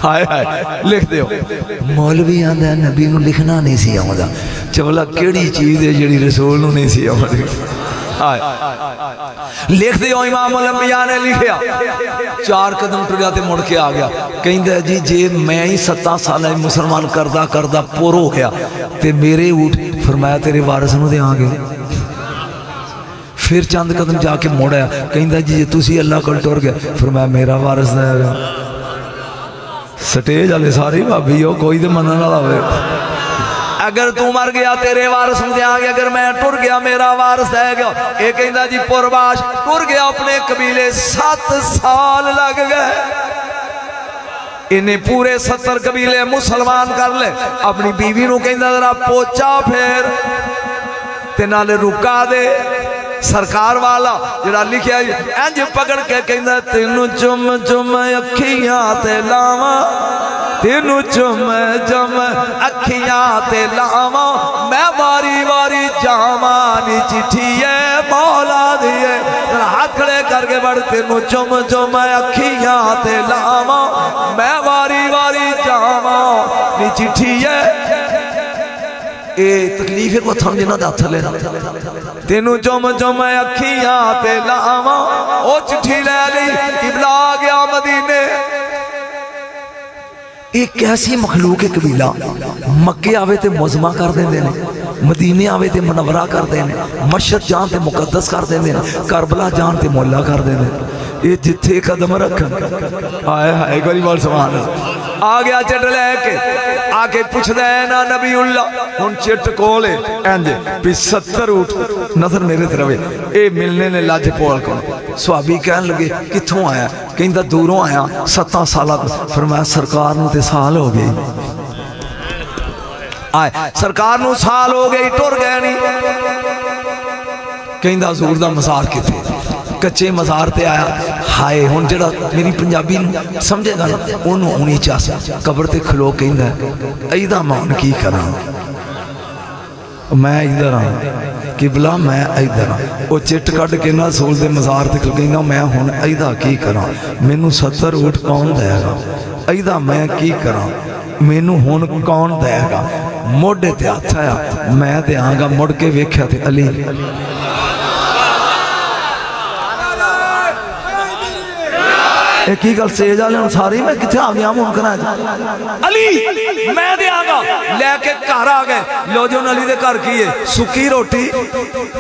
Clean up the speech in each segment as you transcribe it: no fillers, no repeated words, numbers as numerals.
हाय हाय लिख दो। मौलवी आंदा नबी नूं लिखना नहीं सी आउंदा। चवला किहड़ी चीज़ है जिहड़ी रसूल नूं नहीं सी आउंदी। लिख दो। इमाम अंबिया ने लिखिया 4 कदम टुरिया ते मुड़ के आ गया। कहंदा जी जे मैं ही 7 साल मुसलमान करदा करदा पुर हो गया ते मेरे ऊँट, फरमाया तेरे वारिस नूं देंगे। फिर चंद कदम जाके मुड़ आया। कहंदा जी जे तुसी अल्लाह कोल टुर गए, फरमाया मेरा वारिस देगा। स्टेज वाले सारे भाभी हो, कोई तो मनने वाला होवे। अगर तू मर गया तेरे वारिस नूं देंगे, अगर मैं टुर गया मेरा वारिस देगा। ये कहंदा जी पुरबाश टुर गया अपने कबीले, 7 साल लग गए। इन्हें पूरे 70 कबीले मुसलमान कर ले। अपनी बीवी नूं कहंदा जरा पोचा फेर ते नाले रुका दे। सरकार वाला जिहड़ा लिखिया इंज पकड़ के कहंदा तेनू चुम चुम अखियां ते लावां, तेनू चुम चुम अखियां ते लावां, मैं वारी वारी जावां नी चिट्ठिए मौला दिए। हाथ खड़े करके बढ़ तेनू चुम चुम अखियां ते लावां, मैं वारी वारी जावां नी चिट्ठिए। ये तकलीफ है को थम जिन्हों हथ लेना। तेनू चुम चुम अखियां ते लावां, ओ चिट्ठी लै ली किबला आ गया मदीने। एक कैसी मखलूक है कबीला, मक्के आवे ते मुज़मा कर देंदे ने, मदीने आवे ते मुनव्वरा कर देंदे ने, मशहद जान ते मुकद्दस कर देंदे ने, करबला जान ते मोहल्ला कर देंदे ने। ये जिथे कदम रखन आए हाय गली बाल समान आ गया। चिट लैके आके पुछदा है ना नबी उल्ला हुण चिट कोल इंज भी 70 ऊँट नजर मेरे ते रवे। ये मिलने ने लज पोल को सुहाबी कहन लगे कित्थों आया? कहंदा दूरों आया 7 साल। फरमाया सरकार नूं ते साल हो गए। आए सरकार नूं साल हो गए, टुर गए नहीं। कहंदा हजूर दा मज़ार किथे? कच्चे मज़ार ते आया। हाय हुण जिहड़ा मेरी पंजाबी समझेगा ना उन्होंने आनी चास कबर ते खलो कहंदा इहदा मैं हुण की करां, मैं इधर हाँ किबला मैं इधर हाँ। वो चिट कढ़ के ना रसूल दे मज़ार ते कहंदा मैं हुण इहदा की करां, मैनू 70 ऊँट कौन देगा? इहदा मैं की करां, मैनू हुण कौन देगा? मोढे ते हथ आया मैं देंगा। मुड़ के वेख्या ते अली की गल सेज वाले सारे मैं कितने आ गया मुमकिन अली मैं देंगा। लैके घर आ गए। लो जो अली दे घर की है सुक्की रोटी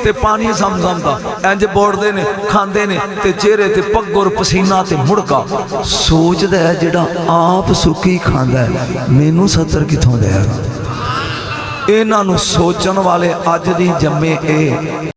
ते पानी समझम दा इंज बोड़ते ने खाते ने ते चेहरे ते पग्गुर पसीना ते मुड़का। सोचदा है जिहड़ा आप सुक्की खांदा है मैनू 70 कित्थों देगा? इन्हां नूं सोचण वाले अज दी जम्मे ए